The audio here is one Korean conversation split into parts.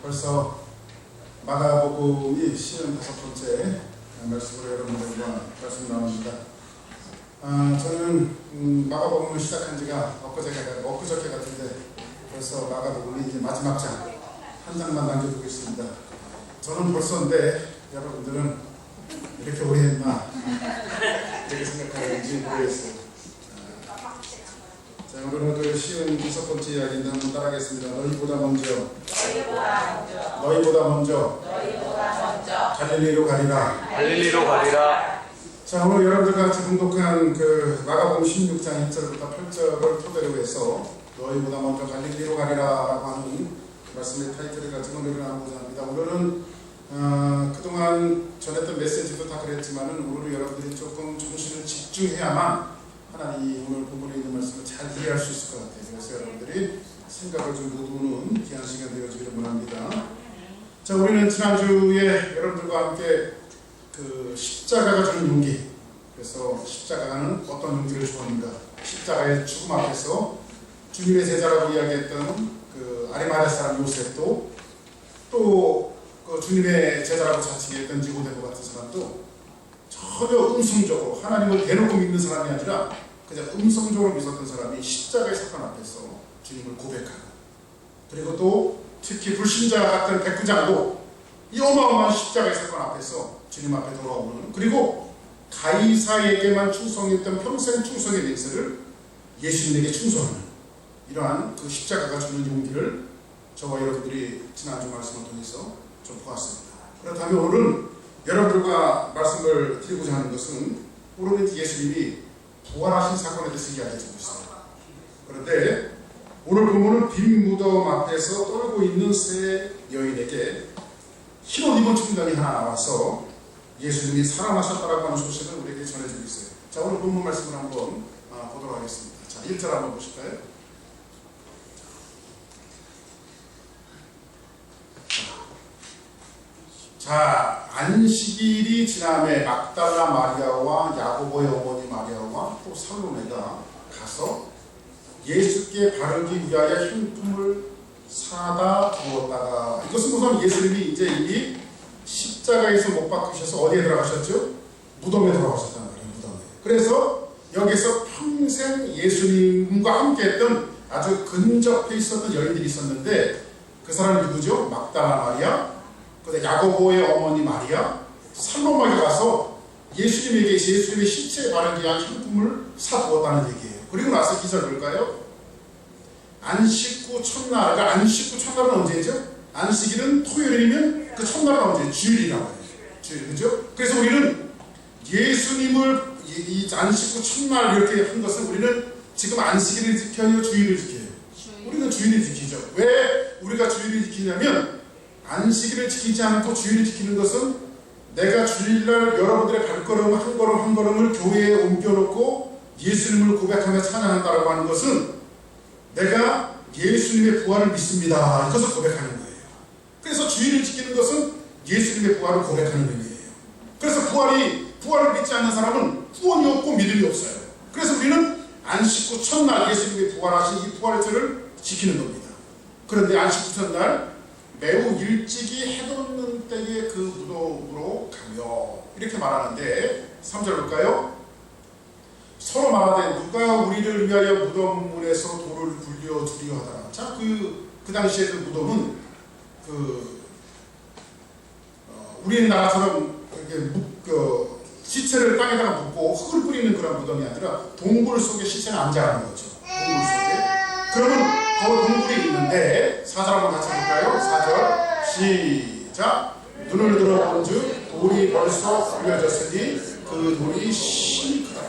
벌써 마가복음이 55번째 말씀으로 여러분들과 말씀 나눕니다. 저는 마가복음을 시작한 지가 엊그저께 같은데 벌써 마가복음이 이제 마지막 장 한 장만 남겨두고 있습니다. 저는 벌써인데 여러분들은 이렇게 오래 했나 이렇게 생각하는지 모르겠어요. 자, 오늘은 그 쉬운 5번째 이야기인데 한번 따라하겠습니다. 너희보다 먼저 갈릴리로 가리라. 자, 오늘 여러분들과 같이 봉독한 그 마가복음 16장 1절부터 8절을 토대로 해서 너희보다 먼저 갈릴리로 가리라라고 하는 말씀의 타이틀을 가지고 오늘은 나누고자 합니다. 오늘은 그동안 전했던 메시지도 다 그랬지만은 오늘은 여러분들이 조금 정신을 집중해야만 하나님 오늘 본문에 있는 말씀을 잘 이해할 수 있을 것 같아요. 그래서 여러분들이 생각을 좀 모두는 귀한 시간 되어주기를 원합니다. 자, 우리는 지난주에 여러분들과 함께 그 십자가가 주는 용기, 그래서 십자가는 어떤 용기를 주었는가, 십자가의 죽음 앞에서 주님의 제자라고 이야기했던 그 아리마대 사람 요셉도 또 그 주님의 제자라고 자칭했던 니고데모 같은 사람도 전혀 음성적으로 하나님을 대놓고 믿는 사람이 아니라 그냥 음성적으로 믿었던 사람이 십자가의 사건 앞에서 주님을 고백하는, 그리고 또 특히 불신자 같은 백부장도 이 어마어마한 십자가의 사건 앞에서 주님 앞에 돌아오는, 그리고 가이사에게만 충성했던 평생 충성의 맹세를 예수님에게 충성하는 이러한 그 십자가가 주는 용기를 저와 여러분들이 지난주 말씀을 통해서 좀 보았습니다. 그렇다면 오늘은 여러분들과 말씀을 드리고자 하는 것은 오늘은 예수님이 부활하신 사건에 대해서 이야기해주고 있어요. 그런데 오늘 본문은 빈 무덤 앞에서 떨고 있는 세 여인에게 흰 옷 입은 청년이 하나 나와서 예수님이 살아나셨다라고 하는 소식을 우리에게 전해주고 있어요. 자, 오늘 본문 말씀을 한번 보도록 하겠습니다. 자, 1절 한번 보실까요? 자, 안식일이 지남에 막달라 마리아와 야고보의 어머니 마리아와 또 살로메가 가서 예수께 바르기 위하여 향품을 사다 두었다가, 이것은 우선 예수님이 이제 이미 십자가에서 못 박히셔서 어디에 들어가셨죠? 무덤에 들어가셨단 말이에요. 무덤에. 그래서 여기서 평생 예수님과 함께 했던 아주 근접해 있었던 여인들이 있었는데 그 사람이 누구죠? 막달라 마리아, 야고보의 어머니 마리아, 살로메가 가서 예수님의 신체에 바르기 위한 향품을 사두었다는 얘기예요. 그리고 나서 기절 볼까요? 안식 후 첫날, 그러니까 안식 후 첫날은 언제죠? 안식일은 토요일이면 그 첫날은 언제? 주일이라고 해요. 주일, 그죠? 그래서 우리는 예수님을 이 안식 후 첫날 이렇게 한 것은 우리는 지금 안식일을 지켜요, 주일을 지켜요? 우리는 주일을 지키죠. 왜 우리가 주일을 지키냐면 안식일을 지키지 않고 주일을 지키는 것은 내가 주일날 여러분들의 발걸음 한 걸음을 교회에 옮겨놓고 예수님을 고백하며 찬양한다라고 하는 것은 내가 예수님의 부활을 믿습니다, 이것을 고백하는 거예요. 그래서 주일을 지키는 것은 예수님의 부활을 고백하는 의미예요. 그래서 부활을 믿지 않는 사람은 구원이 없고 믿음이 없어요. 그래서 우리는 안식 후 첫날 예수님이 부활하신 이 부활절을 지키는 겁니다. 그런데 안식 후 첫날 매우 일찍이 해돋는 때에 그 무덤으로 가며 이렇게 말하는데 3절 볼까요? 서로 말하되 누가 우리를 위하여 무덤문에서 돌을 굴려주리요 하더라. 자, 그 당시에 그 무덤은 우리나라처럼 이렇게 시체를 땅에다가 묻고 흙을 뿌리는 그런 무덤이 아니라 동굴 속에 시체를 안장하는 거죠. 동굴 속에. 그러면 거기 동굴이 있는데 4절 한번 같이 볼까요? 4절 시작. 눈을 들어본 즉 돌이 벌써 굴려졌으니 그 돌이 심히 크다.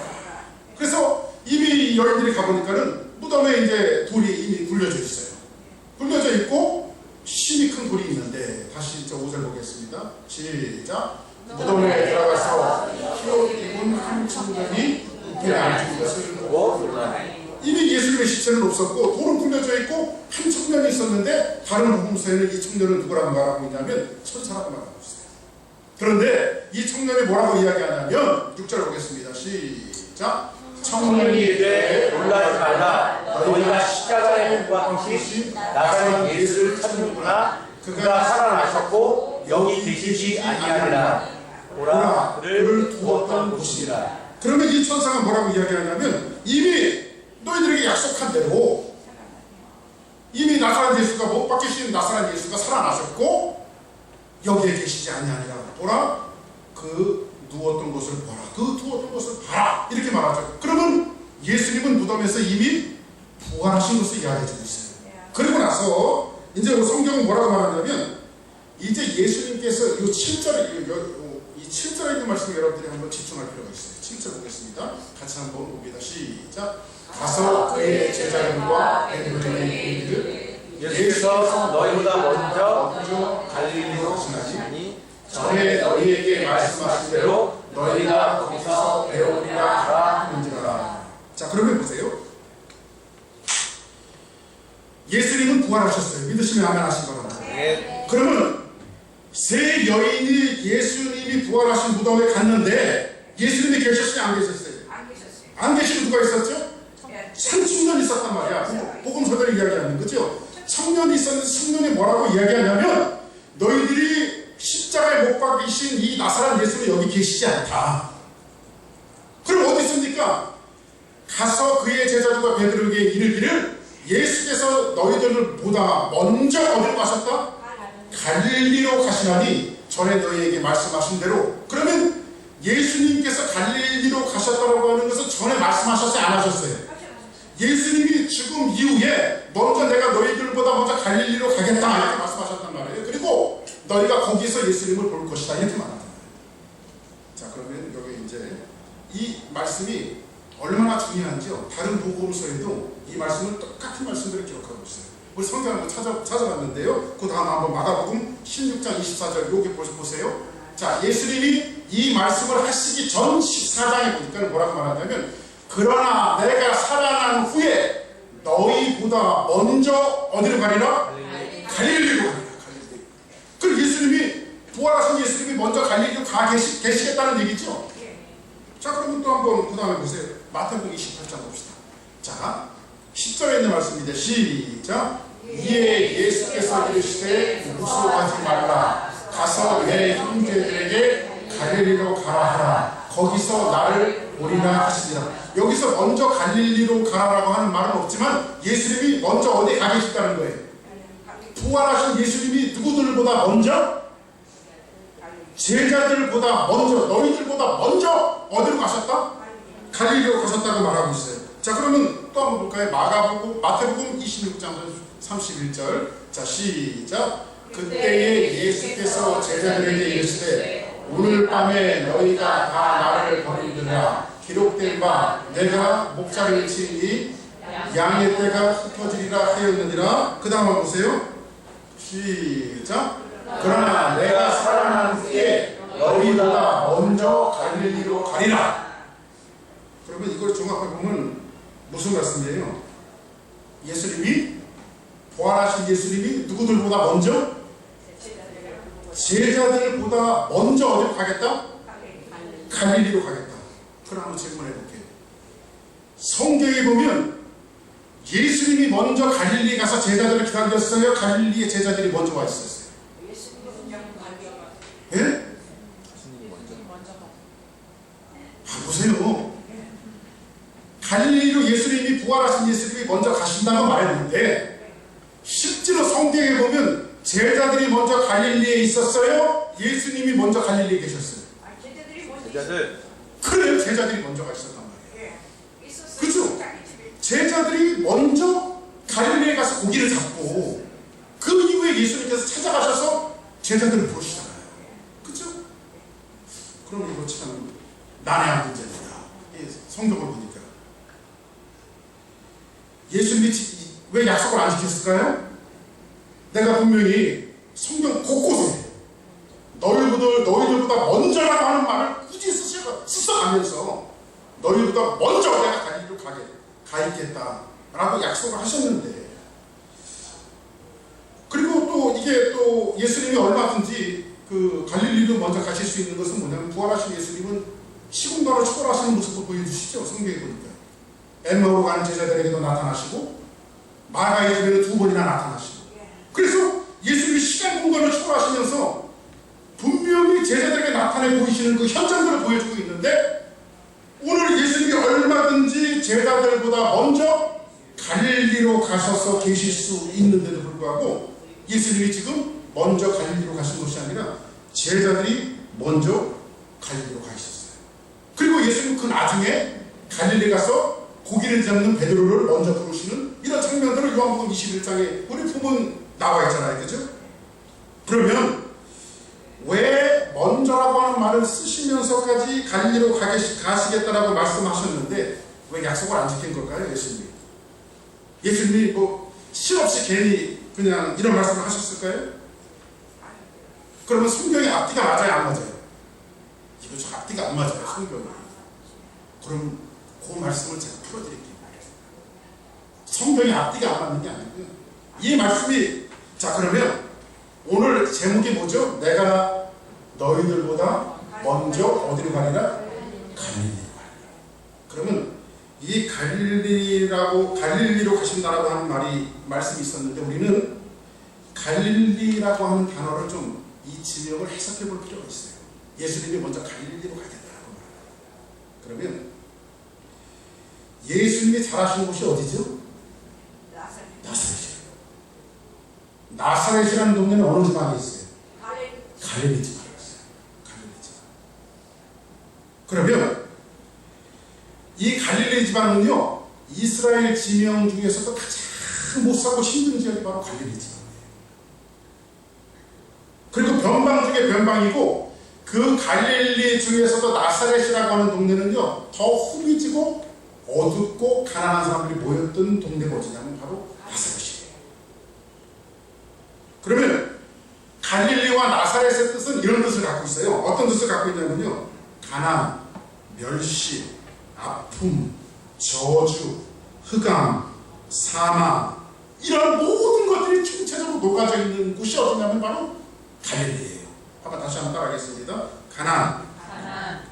그래서 이미 여인들이 가보니까는 무덤에 이제 돌이 이미 굴려져 있어요. 굴려져 있고 심히 큰 돌이 있는데, 다시 5절 보겠습니다. 시작. 무덤에 들어가서 흰옷 입은 한 청년이 우편에 앉은 것을 보고 놀라니. 이미 예수님의 시체는 없었고 돌은 굴려져 있고 한 청년이 있었는데 다른 복음서에는 이 청년은 누구라고 말하고 있냐면 천사라고 말하고 있어요. 그런데 이 청년이 뭐라고 이야기하냐면 6절 보겠습니다. 시작. 청년이 이르되 놀라지 말라. 너희가 십자가에 못 박히신 나사렛 예수를 찾는구나. 그가 살아나셨고 여기 계시지 아니하리라. 보라 그를 두었던 곳이라. 그러면 이 천사가 뭐라고 이야기하냐면 이미 너희들에게 약속한 대로 이미 나사렛 예수가 못 박히신 나사렛 예수가 살아나셨고 여기에 계시지 아니하니라. 보라 그 누웠던 곳을 보라. 그 두었던 곳을 봐라. 이렇게 말하죠. 그러면 예수님은 무덤에서 이미 부활하신 것을 이야기해주고 있어요. 그리고 나서 이제 성경은 뭐라고 말하냐면 이제 예수님께서 이 7절에 있는 말씀을 여러분들이 한번 집중할 필요가 있어요. 7절 보겠습니다. 같이 한번 봅니다. 시작. 가서 그의 제자들과 베드로에게 이르되 예수께서 너희보다 먼저 갈릴리로 가시나니 전에 너희에게 말씀하신 대로 너희가 거기서 배우리라 하라 하는지라. 자, 그러면 보세요. 예수님은 부활하셨어요. 믿으시면 아멘 하시기 바랍니다. 네. 그러면 세 여인이 예수님이 부활하신 무덤에 갔는데 예수님이 계셨어요? 안 계셨어요? 안 계시고 누가 있었죠? 청년 있었단 말이야. 복음서들이 이야기하는 거죠. 청년이 있었는데 청년이 뭐라고 이야기하냐면 너희들이 십자가에 못 박히신 이 나사렛 예수는 여기 계시지 않다. 그럼 어디 있습니까? 가서 그의 제자들과 베드로에게 이르기를 예수께서 너희들보다 먼저 어디로 가셨다? 갈릴리로 가시나니 전에 너희에게 말씀하신 대로. 그러면 예수님께서 갈릴리로 가셨다고 하는 것은 전에 말씀하셨어요? 안 하셨어요? 예수님이 죽음 이후에 먼저 내가 너희들보다 먼저 갈릴리로 가겠다 이렇게 말씀하셨단 말이에요. 그리고 너희가 거기서 예수님을 볼 것이다 이렇게 말합니다. 자, 그러면 여기 이제 이 말씀이 얼마나 중요한지요. 다른 복음서에도 이 말씀을 똑같은 말씀들을 기록하고 있어요. 우리 성경을 찾아봤는데요. 그 다음 한번 마가복음 16장 24절 여기 보세요. 자, 예수님이 이 말씀을 하시기 전 14장에 보니까 뭐라고 말하냐면 그러나 내가 살아난 후에 너희보다 먼저 어디로 가리라? 갈릴리로 가리라. 갈릴리. 그럼 예수님이 부활하신 예수님이 먼저 갈릴리로 계시겠다는 얘기죠. 자, 그러면 또 한번 그 다음에 보세요. 마태복음 28장 봅시다. 자, 10절에 있는 말씀입니다. 시작. 이에 예수께서 이르시되 무서워하지 말라. 가서 내 형제들에게 갈릴리로 가라 하라. 거기서 나를 보리라 하시니라. 여기서 먼저 갈릴리로 가라라고 하는 말은 없지만 예수님이 먼저 어디 가 계시다는 거예요. 부활하신 예수님이 누구들보다 먼저? 제자들보다 먼저, 너희들보다 먼저 어디로 가셨다? 갈릴리로 가셨다고 말하고 있어요. 자, 그러면 또 한번 볼까요? 마태복음 26장 31절. 자, 시작. 그때에 예수께서 제자들에게 이르시되 오늘 밤에 너희가 다 나를 버리리라. 기록된 바 내가 목자를 치니 양의 떼가 흩어지리라 하였느니라. 그 다음 한번 보세요. 시작. 그러나 내가 살아난 후에 너희보다 먼저 갈릴리로 가리라. 그러면 이걸 종합해 보면 무슨 말씀이에요? 예수님이 부활하신 예수님이 누구들보다 먼저? 제자들보다 먼저 어디로 가겠다? 갈릴리로 가겠다. 그럼 한번 질문해 볼게요. 성경에 보면 예수님이 먼저 갈릴리 가서 제자들을 기다렸어요? 갈릴리에 제자들이 먼저 와 있었어요? 예? 보세요. 갈릴리로 예수님이 부활하신 예수님이 먼저 가신다고 말했는데 실제로 성경에 보면 제자들이 먼저 갈릴리에 있었어요? 예수님이 먼저 갈릴리에 계셨어요? 제자들. 그래요. 제자들이 먼저 가셨단 말이에요. 그렇죠? 제자들이 먼저 갈릴리에 가서 고기를 잡고 그 이후에 예수님께서 찾아가셔서 제자들을 부르시잖아요. 그렇죠? 그럼 이거 참 난해한 문제입니다. 성경을 보니까 예수님이 왜 약속을 안 지켰을까요? 내가 분명히 성경 곳곳에 너희들보다 먼저라고 하는 말을 굳이 쓰셔가면서 너희보다 먼저 내가 갈릴리로 가 있겠다라고 약속을 하셨는데, 그리고 또 이게 또 예수님이 얼마든지 그 갈릴리로 먼저 가실 수 있는 것은 뭐냐면 부활하신 예수님은 시공간을 초월하시는 모습을 보여주시죠. 성경에 보니까 엠마오로 가는 제자들에게도 나타나시고 마가의 집에는 2번이나 나타나시고, 그래서 예수님이 시간 기도하시면서 분명히 제자들에게 나타내 보이시는 그 현장들을 보여주고 있는데 오늘 예수님이 얼마든지 제자들보다 먼저 갈릴리로 가셔서 계실 수 있는데도 불구하고 예수님이 지금 먼저 갈릴리로 가신 것이 아니라 제자들이 먼저 갈릴리로 가 있었어요. 그리고 예수님은 그 나중에 갈릴리 가서 고기를 잡는 베드로를 먼저 부르시는 이런 장면들을 요한복음 21장에 우리 보면 나와 있잖아요. 그죠? 그러면 왜 먼저라고 하는 말을 쓰시면서까지 갈릴리로 가시겠다라고 말씀하셨는데 왜 약속을 안 지킨 걸까요? 예수님이 뭐 실없이 괜히 그냥 이런 말씀을 하셨을까요? 그러면 성경의 앞뒤가 맞아요? 안 맞아요? 이거 저 앞뒤가 안 맞아요. 성경이. 그럼 그 말씀을 제가 풀어드릴게요. 성경이 앞뒤가 안 맞는 게 아니고요. 이 말씀이 자 그러면 오늘 제목이 뭐죠? 내가 너희들보다 먼저 어디로 가리라? 갈릴리로 가리라. 그러면 이 갈릴리로 가신다라고 하는 말씀이 있었는데 우리는 갈릴리라고 하는 단어를 좀 이 지명을 해석해 볼 필요가 있어요. 예수님이 먼저 갈릴리로 가겠다라고 말합니다. 그러면 예수님이 자라신 곳이 어디죠? 나사렛이에요. 나사렛이라는 동네는 어느 지방에 있어요? 갈릴리 지방에 있어요. 갈릴리 지방. 그러면 이 갈릴리 지방은요 이스라엘 지명 중에서도 가장 못 살고 힘든 지역이 바로 갈릴리 지방이에요. 그리고 변방 중에 변방이고 그 갈릴리 중에서도 나사렛이라고 하는 동네는요 더 후미지고 어둡고 가난한 사람들이 모였던 동네가 어디냐면 바로 나사렛이에요. 그러면 갈릴리와 나사렛의 뜻은 이런 뜻을 갖고 있어요. 어떤 뜻을 갖고 있냐면요 가난, 멸시, 아픔, 저주, 흑암, 사망 이런 모든 것들이 총체적으로 녹아져 있는 곳이 어디냐면 바로 갈릴리예요. 한번 다시 한번 따라하겠습니다. 가난,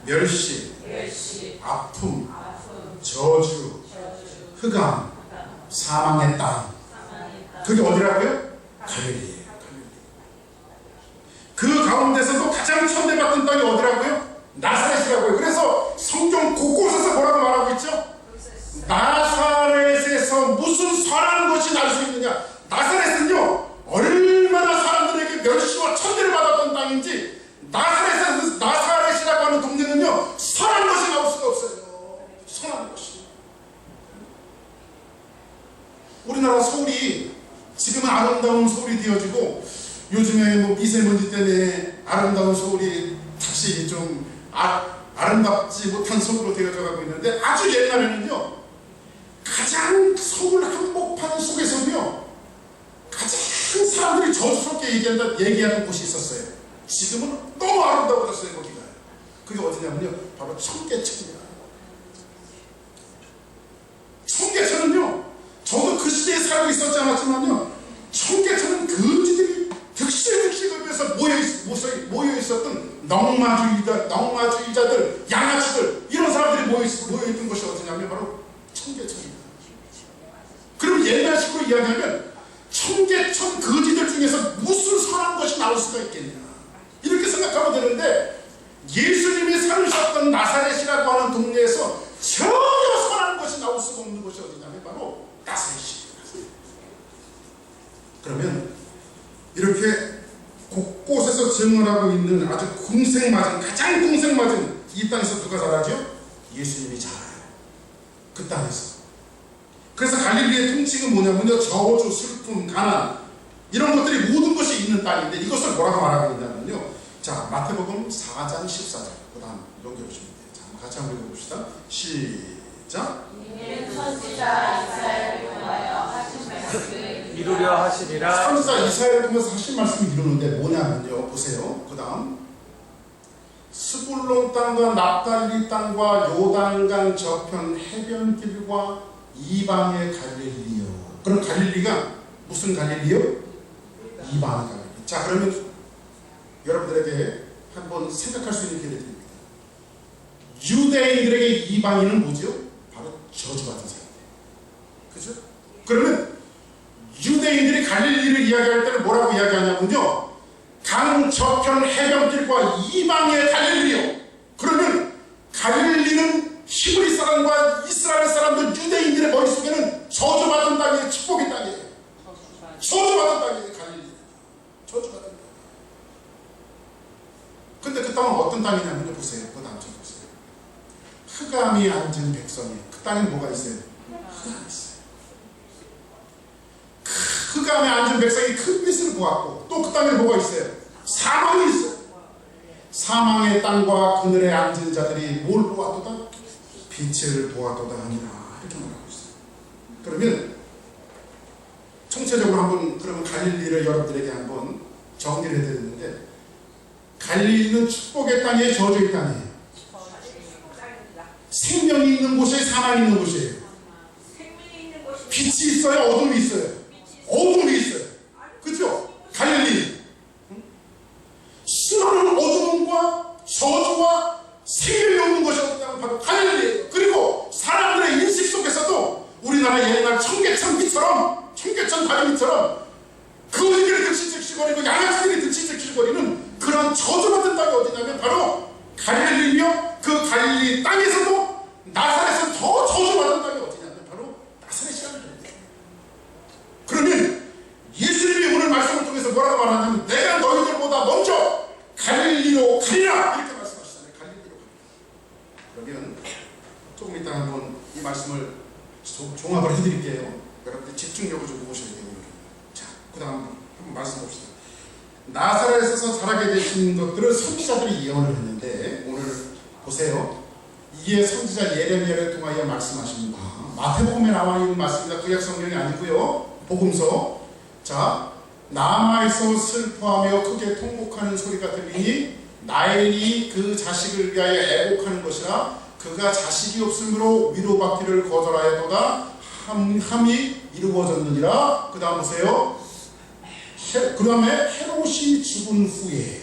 멸시, 아픔, 저주, 흑암, 사망의 땅. 그게 어디라고요? 갈릴리예요. 그 가운데서도 가장 천대받던 땅이 어디라고요? 나사렛이라고요. 그래서 성경 곳곳에서 뭐라고 말하고 있죠? 나사렛에서 무슨 선한 것이 날 수 있느냐? 나사렛은요 얼마나 사람들에게 멸시와 천대를 받았던 땅인지 나사렛이라고 하는 동네는요 선한 것이 나올 수가 없어요. 선한 것이. 우리나라 서울이 지금은 아름다운 서울이 되어지고 요즘에 뭐 미세먼지 때문에 아름다운 서울이 다시 좀 아름답지 못한 서울로 되어져 가고 있는데 아주 옛날에는요 가장 서울 한복판 속에서는요 가장 사람들이 저주스럽게 얘기하는 곳이 있었어요. 지금은 너무 아름다워졌어요. 거기가. 그게 어디냐면요 바로 청계천이에요. 청계천은요 저도 그 시대에 살고 있었지 않았지만요 청계천은 거지들이 득실득실하면서 모여 있었던 넉마주의자들, 양아치들 이런 사람들이 모여 있던 것이 어디냐면 바로 청계천입니다. 그럼 옛날식으로 이야기하면 청계천 거지들 중에서 무슨 선한 것이 나올 수가 있겠냐 이렇게 생각하면 되는데 예수님이 살으셨던 나사렛이라고 하는 동네에서 전혀 선한 것이 나올 수가 없는 것이 어디냐면 바로 나사렛이에요. 그러면 이렇게 곳곳에서 증언하고 있는 아주 가장 궁생맞은 이 땅에서 누가 자라죠? 예수님이 자라요. 그 땅에서. 그래서 갈릴리의 통칭은 뭐냐면요 저주, 슬픔, 가난 이런 것들이 모든 것이 있는 땅인데 이것을 뭐라고 말하고 있냐면요 자 마태복음 4장 14절 그 다음 넘겨보시면 돼요. 자 같이 한번 읽어봅시다. 시작. 이루려 하시니라. 선지자 이사야를 통해서 하신 말씀이 이루는데 뭐냐면요 보세요. 그 다음 스불론 땅과 납달리 땅과 요단강 저편 해변길과 이방의 갈릴리요. 그럼 갈릴리가 무슨 갈릴리요? 이방의 갈릴리. 자 그러면 여러분들에게 한번 생각할 수 있는 기회를 드립니다. 유대인들에게 이방인은 뭐죠? 바로 저주받은 사람이에요. 그죠? 그러면 유대인들이 갈릴리를 이야기할 때는 뭐라고 이야기하냐면요 강 저편 해변길과 이방의 갈릴리요. 그러면 갈릴리는 히브리 사람과 이스라엘 사람들 유대인들의 머릿속에는 저주받은 땅이에요. 축복의 땅이에요. 저주받은 땅이에요. 갈릴리. 저주받은 땅. 근데 그 땅은 어떤 땅이냐면 보세요. 그 다음 좀 보세요. 흑암이 앉은 백성이에요. 그 땅에 뭐가 있어요? 흑암이 있어요. 흑암에 앉은 백성이 큰 빛을 보았고 또 그 땅에 뭐가 있어요? 사망이 있어요. 사망의 땅과 그늘에 앉은 자들이 뭘 보았도다? 빛을 보았도다 하니라. 이렇게 말하고 있어요. 그러면 총체적으로 한번 그러면 갈릴리를 여러분들에게 한번 정리를 해드렸는데, 갈릴리는 축복의 땅이에요, 저주의 땅이에요? 생명이 있는 곳이에요, 사망이 있는 곳이에요? 빛이 있어요, 어둠이 있어요? 어둠이 있어요. 그렇죠? 갈릴리. 수많은 어둠과 저주와 생명이 없는 것이 없다는 바로 갈릴리예요. 그리고 사람들의 인식 속에서도 우리나라 옛날 청계천 다리미처럼 거지들이 득실득실거리고 양아치들이 득실득실거리는 그런 저주받은 땅이 어디냐면 바로 갈릴리며, 그 갈릴리 땅에서도 나사렛에서 더 저주받은 땅이 어디냐면 바로 나사렛이라는 거예요. 그러면 예수님이 오늘 말씀을 통해서 뭐라고 말하냐면 내가 너희들보다 먼저 갈릴리로 가리라 이렇게 말씀하시잖아요. 갈릴리로 가리라. 그러면 조금 이따 한번 이 말씀을 종합을 해드릴게요. 여러분들 집중력을 좀 보셔야 돼요. 자, 그 다음 한번 말씀 봅시다. 나사렛에서 자라게 되신 것들을 선지자들이 예언을 했는데, 오늘 보세요. 이게 선지자 예레미야를 통하여 말씀하십니다. 마태복음에 나와 있는 말씀입니다. 구약 성경이 아니고요. 복음서. 자, 라마에서 슬퍼하며 크게 통곡하는 소리가 들리니 나엘이 그 자식을 위하여 애곡하는 것이라. 그가 자식이 없으므로 위로받기를 거절하였도다. 함이 이루어졌느니라. 그 다음 보세요. 그 다음에 헤롯이 죽은 후에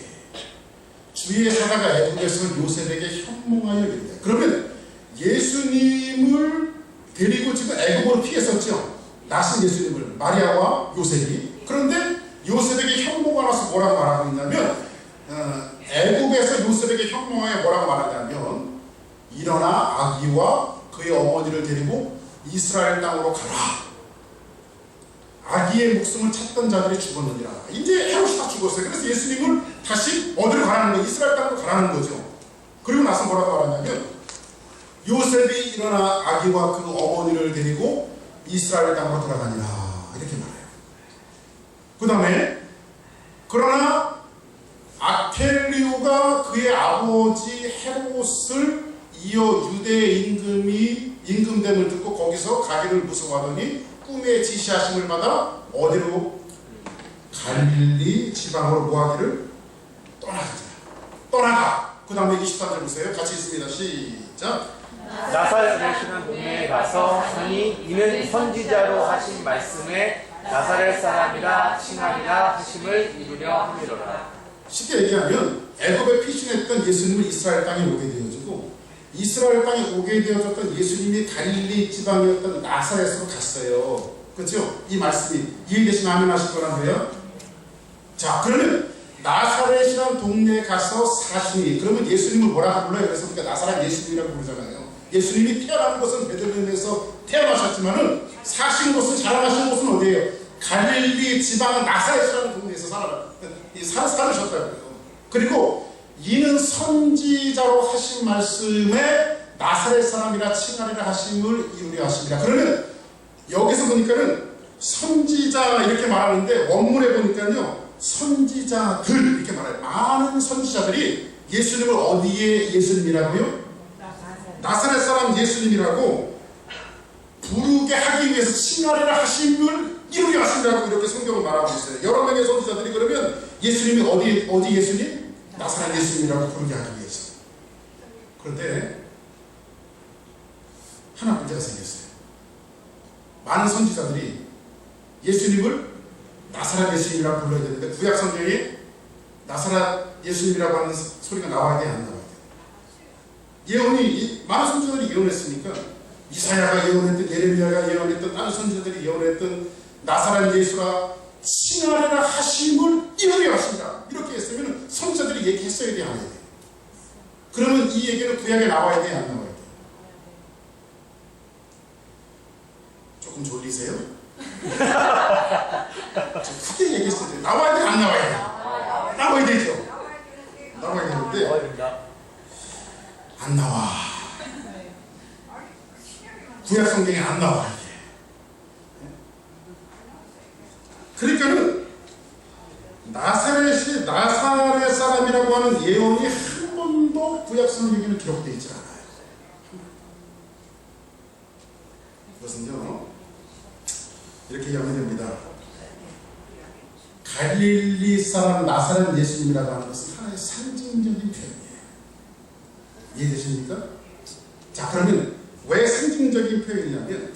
주의 사자가 애굽에서 요셉에게 현몽하여 이르되. 그러면 예수님을 데리고 지금 애굽으로 피했었죠. 낯선 예수님을, 마리아와 요셉이. 그런데 요셉에게 현몽을 와서 뭐라고 말하고 있냐면, 애굽에서 요셉에게 현몽하여 뭐라고 말하냐면, 일어나 아기와 그의 어머니를 데리고 이스라엘 땅으로 가라. 아기의 목숨을 찾던 자들이 죽었느니라. 이제 헤롯이 다 죽었어요. 그래서 예수님을 다시 어디로 가라는 거예요? 이스라엘 땅으로 가라는 거죠. 그리고 나서 뭐라고 말하냐면, 요셉이 일어나 아기와 그 어머니를 데리고 이스라엘 땅으로 돌아가니라. 이렇게 말해요. 그 다음에 그러나 아켈리오가 그의 아버지 헤롯을 이어 유대의 임금됨을 듣고 거기서 가기를 무서워하더니 꿈에 지시하심을 받아 어디로? 갈릴리 지방으로 뭐하기를? 떠나가. 그 다음에 23절 보세요. 같이 있습니다. 시작. 나사렛이라는 동네에 가서 하니 이는 선지자로 하신 말씀에 나사렛 사람이라 칭하리라 하심을 이루려 함이로라. 쉽게 얘기하면 애굽에 피신했던 예수님을 이스라엘 땅에 오게 되어지고, 이스라엘 땅에 오게 되어졌던 예수님이 갈릴리 지방이었던 나사렛으로 갔어요. 그렇죠? 이 말씀이 이해되시면 아멘 하실 거란 거예요. 자, 그러면 나사렛이라는 동네에 가서 사시니, 그러면 예수님을 뭐라고 불러요? 그래서 우리가 나사렛 예수님이라고 부르잖아요. 예수님이 태어난 곳은 베들레헴에서 태어나셨지만은 사신 곳은, 자라나신 곳은 어디예요? 갈릴리 지방 나사렛이라는 동네에서 살으셨다고요. 그리고 이는 선지자로 하신 말씀에 나사렛 사람이라 칭하리라 하심을 이루려 하십니다. 그러면 여기서 보니까는 선지자 이렇게 말하는데 원문에 보니까요 선지자들 이렇게 말해요. 많은 선지자들이 예수님을 어디에 예수님이라고요? 나사렛 사람 예수님이라고 부르게 하기 위해서 칭하리라 하심을 이루려 하신다고 이렇게 성경을 말하고 있어요. 여러 명의 선지자들이 그러면 예수님이 어디 예수님? 나사렛 예수님이라고 부르게 하기 위해서. 그런데 하나 문제가 생겼어요. 많은 선지자들이 예수님을 나사렛 예수님이라고 불러야 되는데 구약 성경에 나사렛 예수님이라고 하는 소리가 나와야 돼, 안 나와야 돼? 예언이 많은 선지자들이 예언했으니까 이사야가 예언했던, 예레미야가 예언했던, 다른 선지자들이 예언했던 나사렛 예수라 칭하리라 하심을 이루려 하신다. 이렇게 이것을 얘기했어야 돼, 안 해야 돼? 그러면 이 얘기는 구약에 나와야 돼, 안 나와야 돼? 조금 졸리세요? 저 크게 얘기했어야 돼. 나와야 돼, 안 나와야 돼? 나와야 되죠. 나와야 되는데 나와야 된다. 안 나와. 구약 성경에 안 나와 이게. 그러니까는 나사렛 사람이라고 하는 예언이 한 번도 구약 성경에는 기록되어 있지 않아요. 그것은요 이렇게 이야기하면 됩니다. 갈릴리 사람 나사렛 예수님이라고 하는 것은 하나의 상징적인 표현이에요. 이해되십니까? 자, 그러면 왜 상징적인 표현이냐면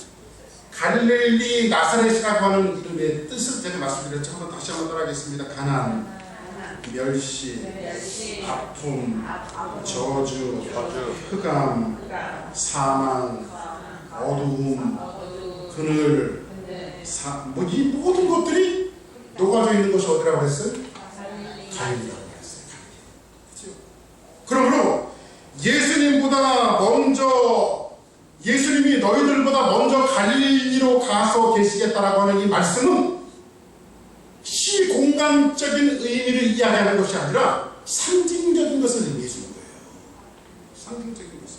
갈릴리 나사렛이라고 하는 이름의 뜻을 제가 말씀드렸죠. 다시 한번 따라하겠습니다. 가난, 멸시, 아픔, 저주, 흑암, 사망, 어두움, 그늘, 이 모든 것들이 녹아져 있는 것이 어디라고 했어요? 갈릴리라고 했어요. 그렇죠? 그러므로 예수님보다 먼저 예수님이 너희들보다 먼저 갈릴리로 가서 계시겠다라고 하는 이 말씀은 시공간적인 의미를 이야기하는 것이 아니라 상징적인 것을 의미해 주는 거예요. 상징적인 것을.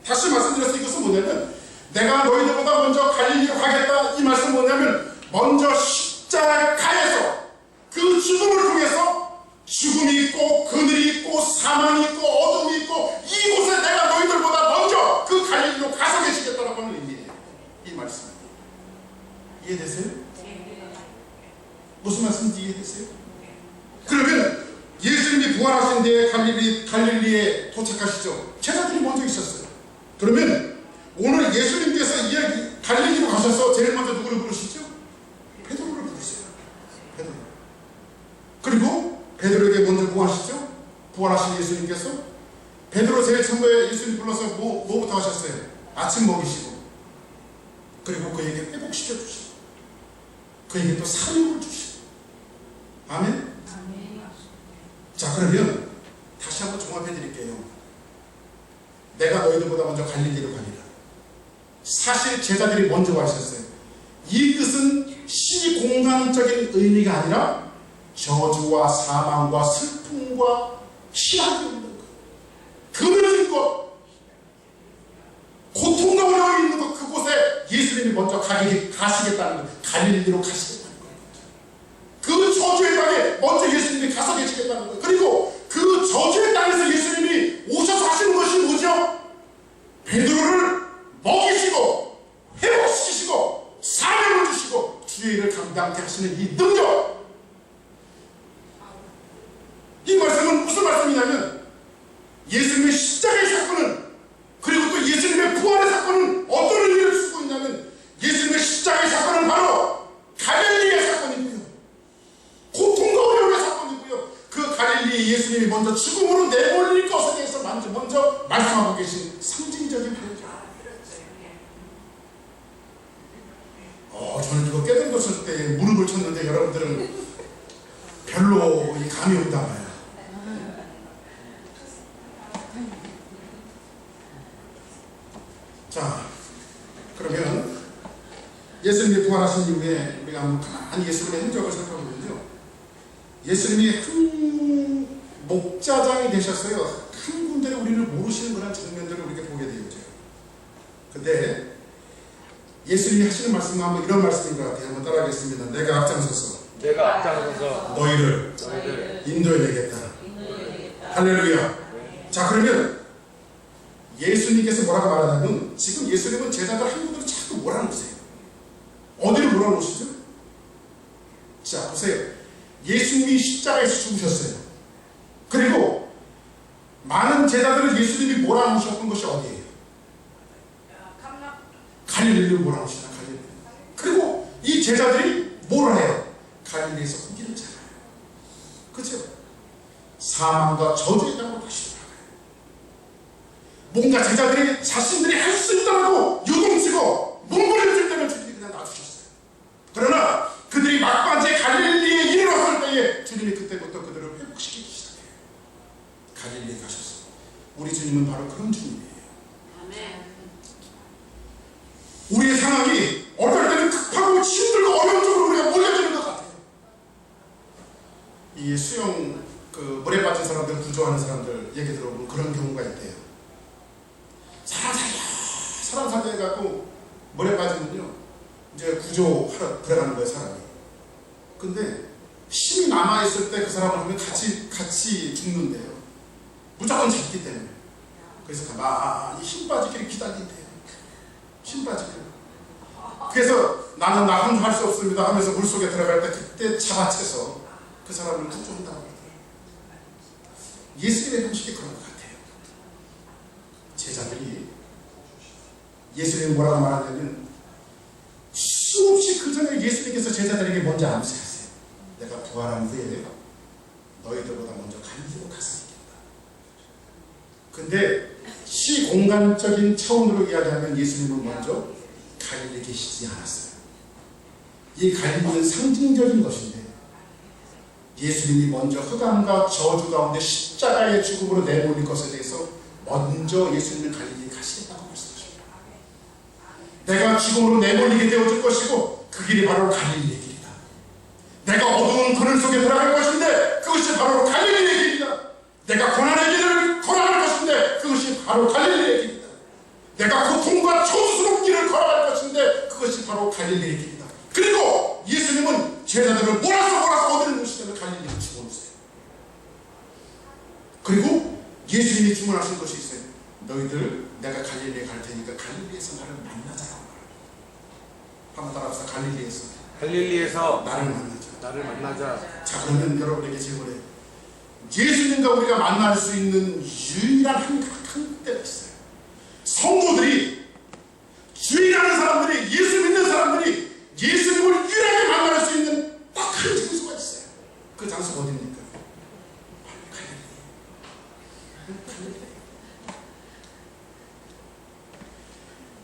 다시 말씀드려서 이것은 뭐냐면 내가 너희들보다 먼저 갈릴리로 가겠다 이 말씀은 뭐냐면 먼저 십자가에서 그 죽음을 통해서 죽음이 있고 그늘이 있고 사망이 있고 어둠이 있고 이곳에 내가 너희들보다 먼저 그 갈릴리로 가서 계시겠다라고 하는 의미예요. 이 말씀 이해되세요? 무슨 말씀인지 이해되세요? 그러면 예수님이 부활하신 뒤에 갈릴리에 도착하시죠. 제자들이 먼저 있었어요. 그러면 오늘 예수님께서 갈릴리로 가셔서 제일 먼저 누구를 부르시죠? 베드로를 부르세요. 베드로. 그리고 베드로에게 먼저 뭐 하시죠? 부활하신 예수님께서 베드로 제일 처음에 예수님 불러서 뭐부터 하셨어요? 아침 먹이시고 그리고 그에게 회복시켜 주시고 그에게 또 사명을 주시고 아멘? 자, 그러면 다시 한번 종합해 드릴게요. 내가 너희들보다 먼저 갈릴리로 가리라. 사실 제자들이 먼저 와 있었어요. 이 뜻은 시공간적인 의미가 아니라 저주와 사망과 슬픔과 희락이 있는 것, 그늘진 것, 고통과 어려움이 있는 것, 그곳에 예수님이 먼저 가시겠다는 것, 갈릴리로 가시겠다는 것. 그 저주의 땅에 먼저 예수님이 가서 계시겠다는 것. 그리고 그 저주의 땅에서 예수님이 오셔서 하시는 것이 뭐죠? 베드로를 먹이시고 회복시키시고 사명을 주시고 주의 일을 감당케 하시는 이 능력. 이 말씀은 무슨 말씀이냐면 예수님의 십자가의 사건은 그리고 또 예수님의 부활의 사건은 어떤 의미를 쓰고 있냐면 예수님의 십자가의 사건은 바로 갈릴리의 사건이고요. 고통과 어려움의 사건이고요. 그 갈릴리에 예수님이 먼저 죽음으로 내몰릴 것에 대해서 먼저 말씀하고 계신 상징적인 표현이죠. 저는 이거 깨달았을 때 무릎을 쳤는데 여러분들은 별로 이 감이 없나 봐요. 자, 그러면 예수님이 부활하신 이후에 우리가 한번 가만히 예수님의 흔적을 살펴보면요. 예수님이 한 목자장이 되셨어요. 한 군데를 우리를 모르시는 그런 장면들을 우리가 보게 되죠. 근데 예수님이 하시는 말씀은 한번 이런 말씀인 것 같아요. 한번 따라하겠습니다. 내가 앞장서서 너희를 인도해내겠다. 할렐루야. 자, 그러면 예수님께서 뭐라고 말하냐면 지금 예수님은 제자들 한 분들을 자꾸 몰아놓으세요. 어디를 몰아놓으시죠? 자, 보세요. 예수님이 십자가에서 죽으셨어요. 그리고 많은 제자들을 예수님이 몰아놓으셨던 것이 어디예요? 갈릴리로 몰아놓으시나 갈릴리. 그리고 이 제자들이 뭘 해요? 갈릴리에서 고기를 잡아요. 그렇죠? 사망과 저주의 땅으로 다시 돌아가요. 뭔가 제자들이 자신들이 할 수 있다고 요동치고 몸부림칠 때는 주님이 그냥 놔주셨어요. 그러나 그들이 막바지에 갈릴리에 이르렀을 때에 주님이 그때부터 그들을 회복시키기 시작해요. 우리 주님은 바로 그런 주님이에요. 우리의 상황이 어떨 때는 급하고 힘들고 어려운 쪽으로 우리가 몰려드는 것 같아요. 이 수영 물에 빠진 사람들, 구조하는 사람들 얘기 들어보면 그런 경우가 있대요. 사람 살려 해갖고 물에 빠지면요 이제 구조하러 들어가는 거예요, 사람이. 근데 힘이 남아있을 때 그 사람을 보면 같이 죽는데요. 무조건 잡기 때문에. 그래서 가만히 힘 빠지기를 기다린대요. 힘 빠지기를. 그래서 나는 할 수 없습니다 하면서 물속에 들어갈 때 그때 잡아채서 그 사람을 구조한다고 하더라고요. 예수님의 방식이 그런 것 같아요. 제자들이 예수님이 뭐라고 말하냐면 수없이 그 전에 예수님께서 제자들에게 먼저 암시하세요. 내가 부활한 후에 너희들보다 먼저 갈릴리로 가서 이긴다. 근데 시공간적인 차원으로 이야기하면 예수님은 먼저 갈릴리에 계시지 않았어요. 이 갈릴리는 상징적인 것인데 예수님이 먼저 흑암과 저주 가운데 십자가의 죽음으로 내몰린 것에 대해서 먼저 예수님은 갈릴리에 가시겠다고 말씀하십니다. 내가 죽음으로 내몰리게 되어질 것이고 그 길이 바로 갈릴리의 길이다. 내가 어두운 그늘 속에 들어갈 것인데 그것이 바로 갈릴리의 길이다. 내가 고난의 길을 걸어갈 것인데 그것이 바로 갈릴리의 길이다. 내가 고통과 초스러운 길을 걸어갈 것인데 그것이 바로 갈릴리의 길이다. 그리고 예수님은 제자들을 몰아서 어디를 모시냐면 갈릴리로 집어넣으세요. 그리고 예수님이 주문하신 것이 있어요. 너희들 내가 갈릴리에 갈 테니까 갈릴리에서 나를 만나자고 말합니다. 한번 따라합시다. 갈릴리에서 나를 만나자. 자, 그러면 여러분에게 질문해요. 예수님과 우리가 만날 수 있는 유일한 한 때가 있어요. 성도들이, 주의하는 사람들이, 예수 믿는 사람들이 예수님을 유일하게 만날 수 있는 딱 한 장소가 있어요. 그 장소가 어디입니까?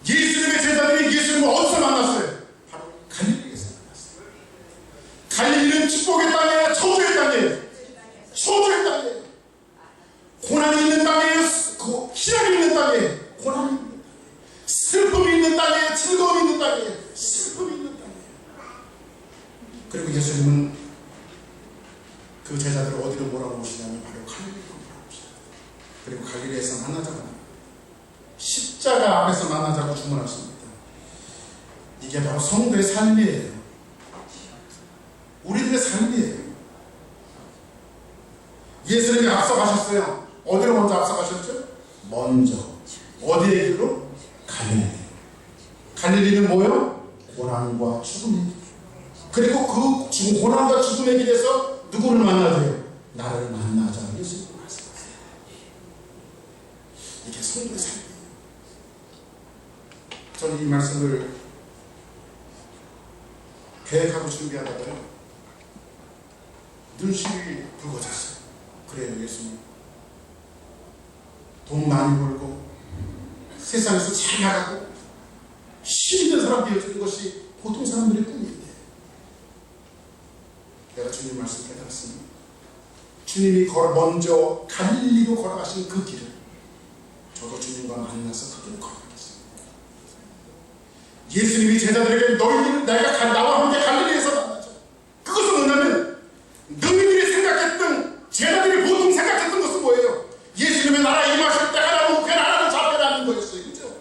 예수님의 제자들이 예수님을 어디서 만났어요? 바로 갈릴리에서 만났어요. 갈릴리는 축복의 땅이에요? 저주의 땅이에요? 저주의 땅이에요. 고난이 있는 땅이에요? 희락이 있는 땅이에요? 고난이 있는 땅이에요. 슬픔이 있는 땅이에요? 즐거움이 있는 땅이에요? 슬픔이 있는 땅이에요. 그리고 예수님은 그 제자들을 어디로 몰아오시냐면 바로 갈릴리로 몰아오시다. 그리고 갈릴리에서 만나자고, 십자가 앞에서 만나자고 주문하십니다. 이게 바로 성도의 삶이에요. 우리들의 삶이에요. 예수님이 앞서가셨어요. 어디로 먼저 앞서가셨죠? 먼저 어디의 길로? 갈릴리. 갈릴리는 뭐요? 고난과 죽음의 길. 그리고 그 고난과 죽음의 길에서 누구를 만나세요? 나를 만나자. 예수님 말씀하세요. 이게 성도의 삶이에요. 저는 이 말씀을 계획하고 준비하다가요 눈시울이 붉어졌어요. 그래요, 예수님. 돈 많이 벌고 세상에서 잘 나가고 힘 있는 사람 되어주는 것이 보통 사람들의 꿈인데 내가 주님 말씀 깨달았습니다. 주님이 먼저 갈릴리로 걸어가신 그 길을 저도 주님과 만나서 그 길을 걸어가겠습니다. 예수님이 제자들에게 너희들은 나와 함께 갈릴리에서 만나자. 그것은 뭐냐면 너희들이 생각했던, 제자들이 보통 생각했던 것은 뭐예요? 예수님의 나라 임하실 때 하나님 그 나라를 잡혀라는 거였어요. 그죠?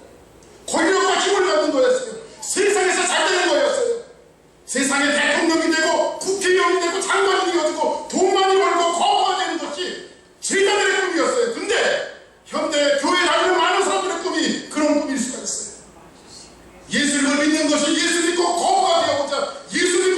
권력과 힘을 갖는 거였어요. 세상에서 잘 되는 거였어요. 세상에 대통령이 되고 국회의원이 되고 장관이 되어지고 돈 많이 벌고 거부가 되는 것이 제자들의 꿈이었어요. 근데 현대 교회 다니는 많은 사람들의 꿈이 그런 꿈일 수가 있어요. 예수님을 믿는 것이 예수 믿고 거부가 되어보자, 예수 믿고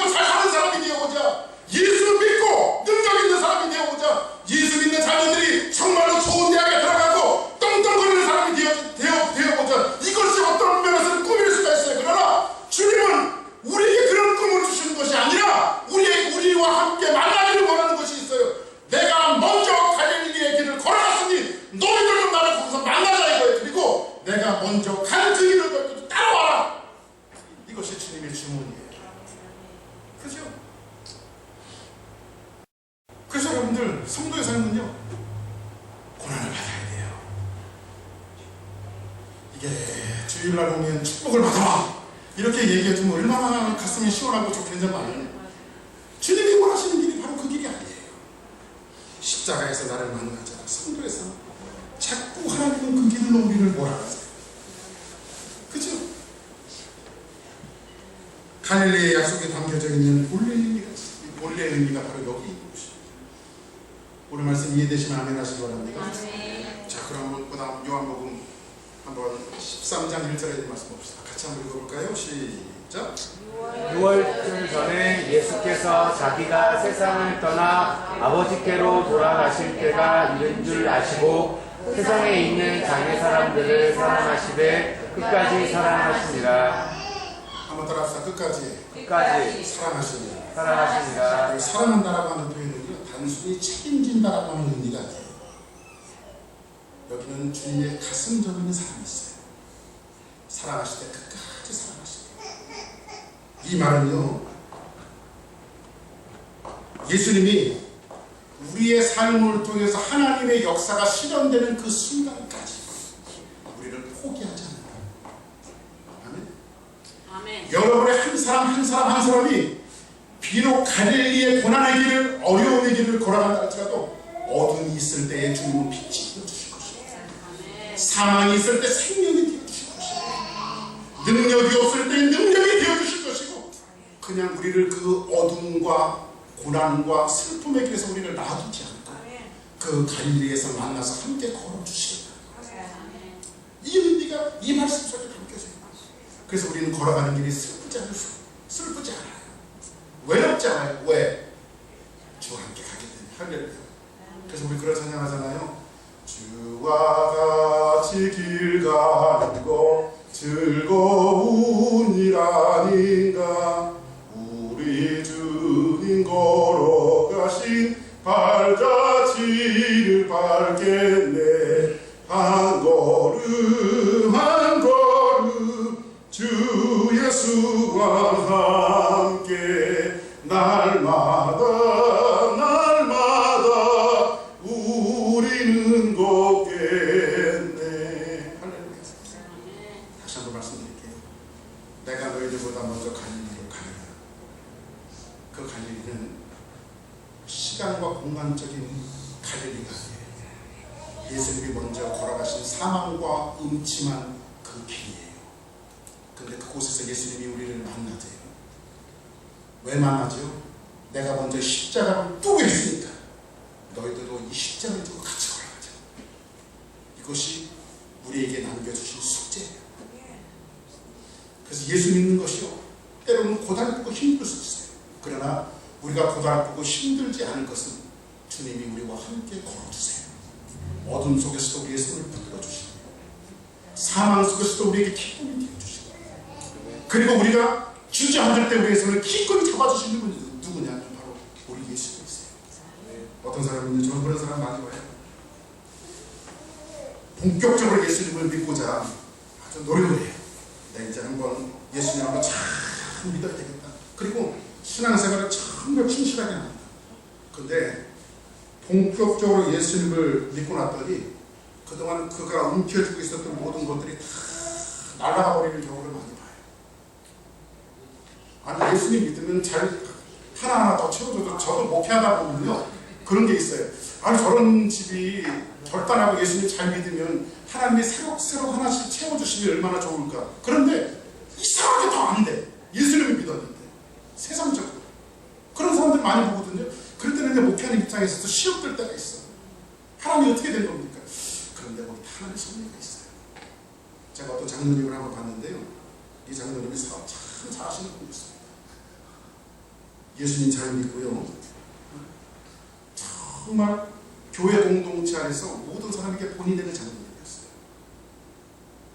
이게 주일날 보면 축복을 받아 이렇게 얘기해주면 얼마나 가슴이 시원하고 좋겠는 말이에요. 주님이 원하시는 길이 바로 그 길이 아니에요. 십자가에서 나를 만나자 성도에서 자꾸 하나님은 그 길로 우리를 몰아가세요. 그죠? 갈릴리의 약속에 담겨져 있는 본래의 의미가 바로 여기 있는 것입니다. 오늘 말씀 이해되시면 아멘 하시기 바랍니다. 자, 그럼 그 다음 요한복음 한번 13장 1절에 말씀 봅시다. 같이 한번 읽어볼까요? 시작. 6월쯤 전에 예수께서 자기가 세상을 떠나 아버지께로 돌아가실 때가 이른 줄 아시고 세상에 있는 자기 사람들을 사랑하시되 끝까지 사랑하시니라. 한번 따라합시다. 끝까지 사랑하시니라. 사랑한다라고 하는 표현은요, 단순히 책임진다라고 하는 의미가 아니에요. 여기는 주님의 가슴 저리는 사랑이 있어요. 사랑하실 때 끝까지 사랑하실 때. 이 말은요, 예수님이 우리의 삶을 통해서 하나님의 역사가 실현되는 그 순간까지 우리를 포기하지 않는다. 아멘. 여러분의 한 사람이 비록 갈릴리의 고난의 길을, 어려움의 길을 걸어간다 할지라도 어둠이 있을 때에 주님은 빛이 되어주실 것이고, 사망이 있을 때 생명이 되어주실 것이고, 능력이 없을 때 능력이 되어주실 것이고, 그냥 우리를 그 어둠과 고난과 슬픔의 길에서 우리를 놔두지 않고 그 갈릴리에서 만나서 함께 걸어주시겠다. 이 의미가 이 말씀 속에 담겨져요. 그래서 우리는 걸어가는 길이 슬프지 않아요. 외롭지 않아요. 왜? 주와 함께 가기 때문에. 할렐루야. 그래서 우리 그런 찬양하잖아요. 주와 같이 길 가는 거 즐거운 일 아닌가. 우리 주님 걸어가신 발자취를 밟겠네. 한 걸음 한 걸음 주 예수와 함께 날마다 우리는 걷겠네. 할렐루야. 다시 한번 말씀드릴게요. 내가 너희들보다 먼저 갈릴리로 가느라. 그 갈릴리는 시간과 공간적인 갈릴리가 아니에요. 예수님이 먼저 걸어가신 사망과 음침한 그 길이에요. 근데 그곳에서 예수님이 우리를 만나세요. 왜 만나죠? 내가 먼저 십자가를 두고 있으니까 너희들도 이 십자가를 두고 같이 걸어가자. 이것이 우리에게 남겨주신 숙제예요. 그래서 예수 믿는 것이요, 때로는 고달프고 힘들 수 있어요. 그러나 우리가 고달프고 힘들지 않을 것은 주님이 우리와 함께 걸어주세요. 어둠 속에서도 우리의 손을 붙들어주시고, 사망 속에서도 우리에게 기쁨이 되어주시고, 그리고 우리가 주저앉을 때 우리의 손을 기꺼이 잡아주시는 분이 누구냐? 바로 우리 예수 그리스도예요. 어떤 사람은요, 저는 그런 사람 많이 봐요. 본격적으로 예수님을 믿고자 아주 노력을 해요. 내가 이제 한번 예수님 한번 참 믿어야 되겠다. 그리고 신앙생활을 정말 충실하게 합니다. 근데 본격적으로 예수님을 믿고 났더니 그동안 그가 움켜쥐고 있었던 모든 것들이 다 날아가 버리는 경우를 많이 봐요. 아니, 예수님 믿으면 잘 하나하나 더 채워줘도, 저도 목회하다 보면요 그런 게 있어요. 아니, 저런 집이 절단하고 예수님 잘 믿으면 하나님이 새록 하나씩 채워주시면 얼마나 좋을까. 그런데 이상하게 더 안 돼. 예수님을 믿었는데 세상적으로 그런 사람들 많이 보거든요. 그럴 때는 이제 목회하는 입장에서도 시험될 때가 있어. 하나님이 어떻게 된 겁니까? 그런데 거기 하나님의 섭리가 있어요. 제가 어떤 장로님을 한번 봤는데요, 이 장로님이 사업 참 잘하시는 분이었습니다. 예수님 잘 믿고요, 정말 교회 공동체 안에서 모든 사람에게 본이 되는 장로님이었어요.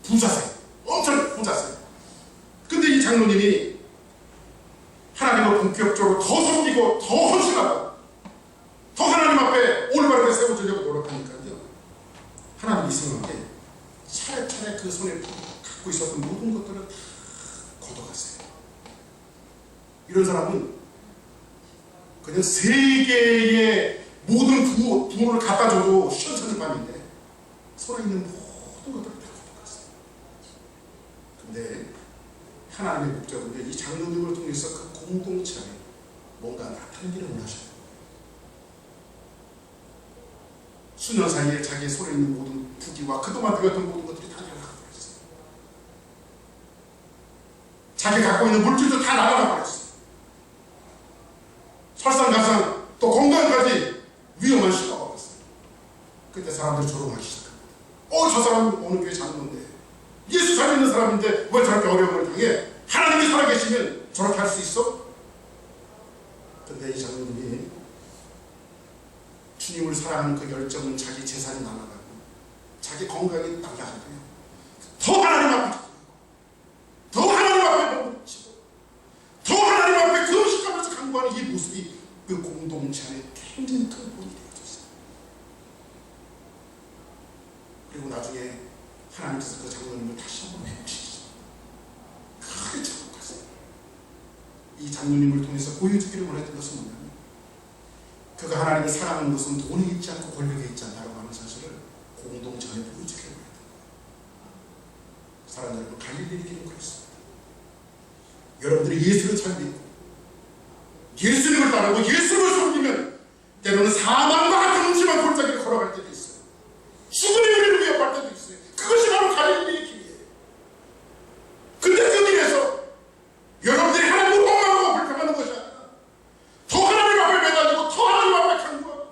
부자세요. 엄청 부자세요. 근데 이 장로님이 하나님을 본격적으로 더 섬기고 더 헌신하고 더 하나님 앞에 올바르게 세워주려고 노력하니까요, 하나님이 이상하게 차례차례 그 손에 갖고 있었던 모든 것들을 다 걷어갔어요. 이런 사람은 그냥 세계의 모든 부모를 갖다 줘도 시원찮을 밤인데 손에 있는 모든 것들을 다 걷어갔어요. 근데 하나님의 목적은요, 이 장로님을 통해서 그 공동체 안에 뭔가 나타나기를 원하셔요. 수년 사이에 자기의 손에 있는 모든 부귀와 그동안 배웠던 모든 것들이 다 날아가 버렸어요. 자기가 갖고 있는 물질도 다 날아가 버렸어요. 설상가상 또 건강까지 위험한 시가가 왔어요. 그때 사람들이 조롱하기 시작합니다. 저 사람은 어느 교회 장로인데, 예수 잘 믿는 사람인데 왜 저렇게 어려움을 당해? 하나님이 살아계시면 저렇게 할 수 있어? 근데 이 장로님이 주님을 사랑하는 그 열정은 자기 재산이 날아가고 자기 건강이 날아가고요. 더 하나님 앞에 더 하나님 앞에 넘치고 더 하나님 앞에 그 음식하면서 강구하는 이 모습이 그 공동체 안에 굉장히 큰 본이 되어졌어요. 그리고 나중에 하나님께서 그 장로님을 다시 한번 회복시키셨습니다. 크게 축복하세요. 이 장로님을 통해서 보여주기를 원했던 것은 뭐냐면, 그가 하나님을 사랑하는 것은 돈에 있지 않고 권력에 있지 않다고 하는 사실을 공동체 안에 보여주기를 원했다. 사랑하는 여러분, 갈릴리 길은 그렇습니다. 여러분들이 예수를 잘 믿고 예수님을 따르고 예수를 섬기면 때로는 사망과 같은 음침한 골짜기를 걸어갈 때도 있어요. 죽음이 우리를 위협할 때도 있어요. 그것이 바로 갈릴리의 길이에요. 근데 그 길에서 여러분들이 하나님을 원망하고 불평하는 것이 아니라 더 하나님 앞에 매달리고 더 하나님 앞에 강구하고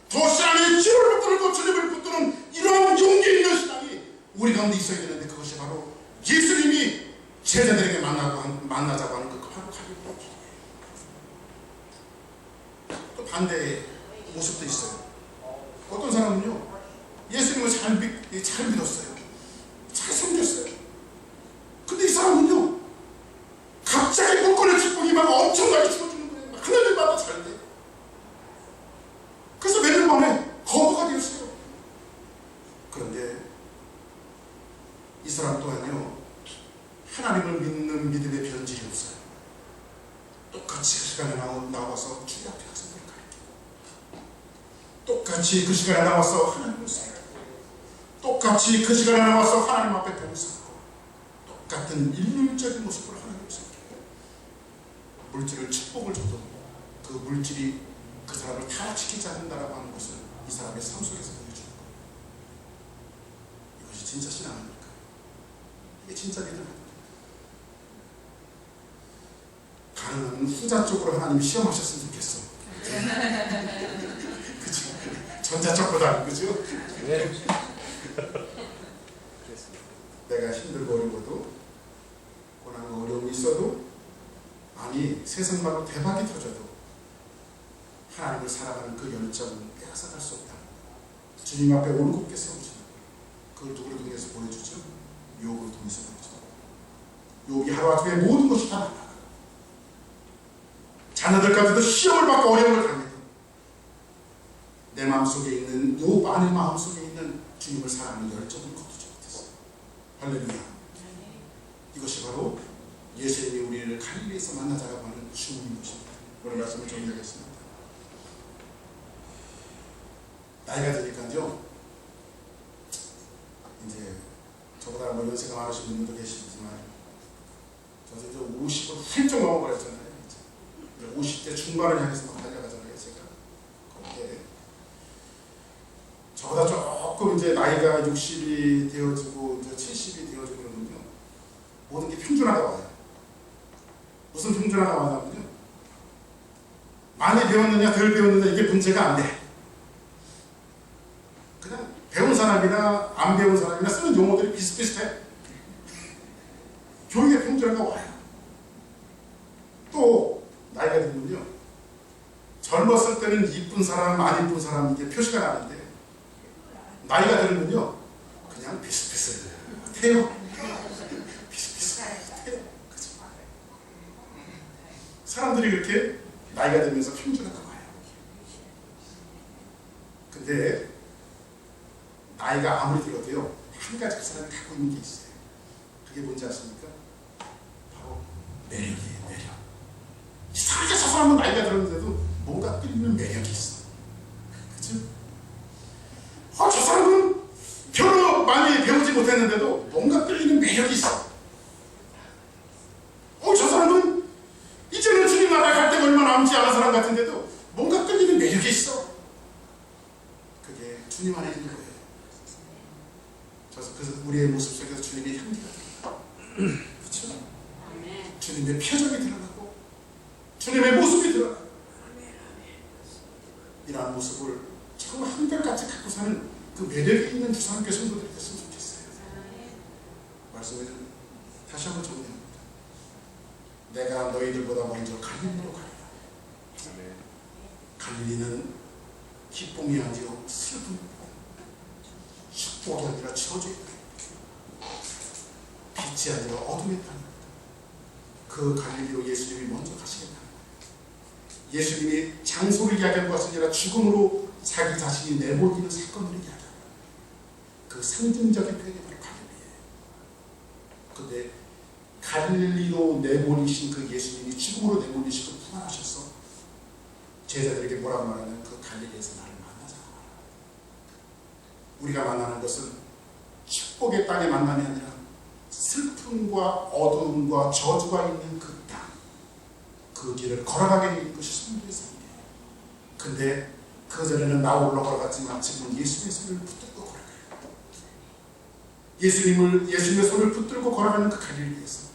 더 신앙의 지혜를 붙들고 주님을 붙드는 이러한 용기 있는 신앙이 우리 가운데 있어야 되는데, 그것이 바로 예수님이 제자들에게 만나자고 하는 그 바로 갈릴리의 길이에요. 또 반대의 모습도 있어요. 어떤 사람은요, 예수님을 잘 믿었어요. 잘 섬겼어요. 근데 이 사람은요, 갑자기 물건의 축복이 막 엄청나게 주어지는 거예요. 하늘마다 잘 돼. 그래서 몇 년 만에 거부가 되었어요. 그런데 이 사람 또한요, 하나님을 믿는 믿음의 변질이 없어요. 똑같이 그 시간에 나와서 주님 앞에 가서 뭘 가르치고, 똑같이 그 시간에 나와서 하나님을 섬기고, 똑같이 그 시간에 나와서 하나님 앞에 봉사하고, 똑같은 일률적인 모습으로 하나님을 섬기고, 물질을 축복을 줘도 그 물질이 그 사람을 타락시키지 않는다라고 하는 것을 이 사람의 삶 속에서 보여주는 거예요. 이것이 진짜 신앙 아닙니까? 이게 진짜 믿음 아닙니까? 가능하면 후자 쪽으로 하나님이 시험하셨으면 좋겠어. 그죠? 전자 쪽보다, 그죠? 네. 내가 힘들고 어려워도, 고난과 어려움이 있어도, 아니 세상말로 대박이 터져도 하나님을 사랑하는 그 열정은 빼앗아갈 수 없다. 주님 앞에 올곧게 세우지만 그걸 누구를 통해서 보여주죠? 욥을 통해서 보여주죠. 욥이 하루아침에 모든 것이 다 날아가. 자녀들까지도 시험을 받고 어려움을 당해도 내 마음속에 있는, 욥 안의 마음속에 있는 주님을 사랑하는 열정을 거두지 못했어요. 할렐루야. 이것이 바로 예수님이 우리를 갈릴리에서 만나자라고 하는 주님인 것입니다. 오늘 말씀을 정리하겠습니다. 나이가 드니까요, 이제 저보다 뭐 연세가 많으신 분들도 계시지만 저도 이제 50을 훌쩍 넘어버렸잖아요. 이제 50대 중반을 향해서 막 달려가잖아요. 제가 거기에 저보다 조금 이제 나이가 60이 되어지고 이제 70이 되어지고 그러면요, 모든 게 평준화가 와요. 무슨 평준화가 와냐면요, 많이 배웠느냐 덜 배웠느냐 이게 문제가 안 돼. 그냥 배운 사람이나 안 배운 사람이나 쓰는 용어들이 비슷비슷해. 교육의 평준화가 와요. 또 나이가 들면요, 젊었을 때는 이쁜 사람, 안 이쁜 사람 이게 표시가 나는데, 나이가 들면요 그냥 비슷비슷해요. 비슷비슷해요. 그치? 사람들이 그렇게 나이가 들면서 평준화가 와요. 근데 나이가 아무리 들어도요, 한 가지 그 사람이 갖고 있는 게 있어요. 그게 뭔지 아십니까? 바로 매력이에요. 매력. 이상하게 저 사람은 나이가 들었는데도 뭔가 끌리는 매력이 있어. 그치? 저 사람은 별로 많이 배우지 못했는데도 뭔가 끌리는 매력이 있어. 그게 주님 안에 있는 거예요. 그래서 우리의 모습 속에서 주님의 향기가 드러나고, 그렇죠? 주님의 표정이 드러나고 주님의 모습이 드러나고, 이러한 모습을 정말 한결같이 갖고 사는 그 매력이 있는 주사님께 성도들이 됐으면 좋겠어요. 말씀을 다시 한번 정리합니다. 내가 너희들보다 먼저 갈릴리로 가리라. 갈릴리는 기쁨이 아니요 슬픔, 축복이 아니라 저주의 땅입니다. 빛이 아니라 어둠의 땅입니다. 그 갈릴리로 예수님이 먼저 가시겠다는 거예요. 예수님이 장소를 이야기한 것이 아니라 죽음으로 자기 자신이 내몰리는 사건을 이야기합니다. 그 상징적인 표현이 바로 갈릴리예요. 그런데 갈릴리로 내몰리신 그 예수님이 죽음으로 내몰리시고 부활하셔서 제자들에게 뭐라고 말하냐면 그 갈릴리에서 나를 만나자고 말합니다. 우리가 만나는 것은 축복의 땅의 만남이 아니라 슬픔과 어두움과 저주가 있는 그 땅, 그 길을 걸어가게 되는 것이 성도의 삶이에요. 근데 그전에는 나홀로 걸어갔지만 지금은 예수님의 손을 붙들고 걸어가요. 예수님의 손을 붙들고 걸어가는 그 갈릴리에서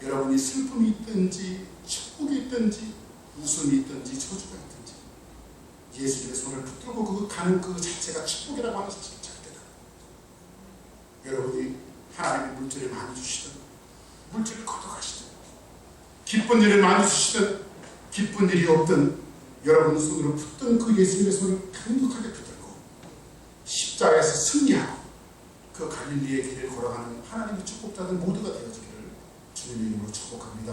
여러분이 슬픔이 있든지 축복이 있든지 웃음이 있든지 저주가 있든지 예수님의 손을 붙들고 가는 그 자체가 축복이라고 하는 사실을 찾게다. 여러분이 하나님의 물질을 많이 주시든 물질을 걷어가시든 기쁜 일을 많이 주시든 기쁜 일이 없든 여러분 손으로 붙든 그 예수님의 손을 강력하게 붙들고 십자가에서 승리하고 그 갈릴리의 길을 걸어가는 하나님의 축복자들 모두가 되어주기를 주님의 이름으로 축복합니다.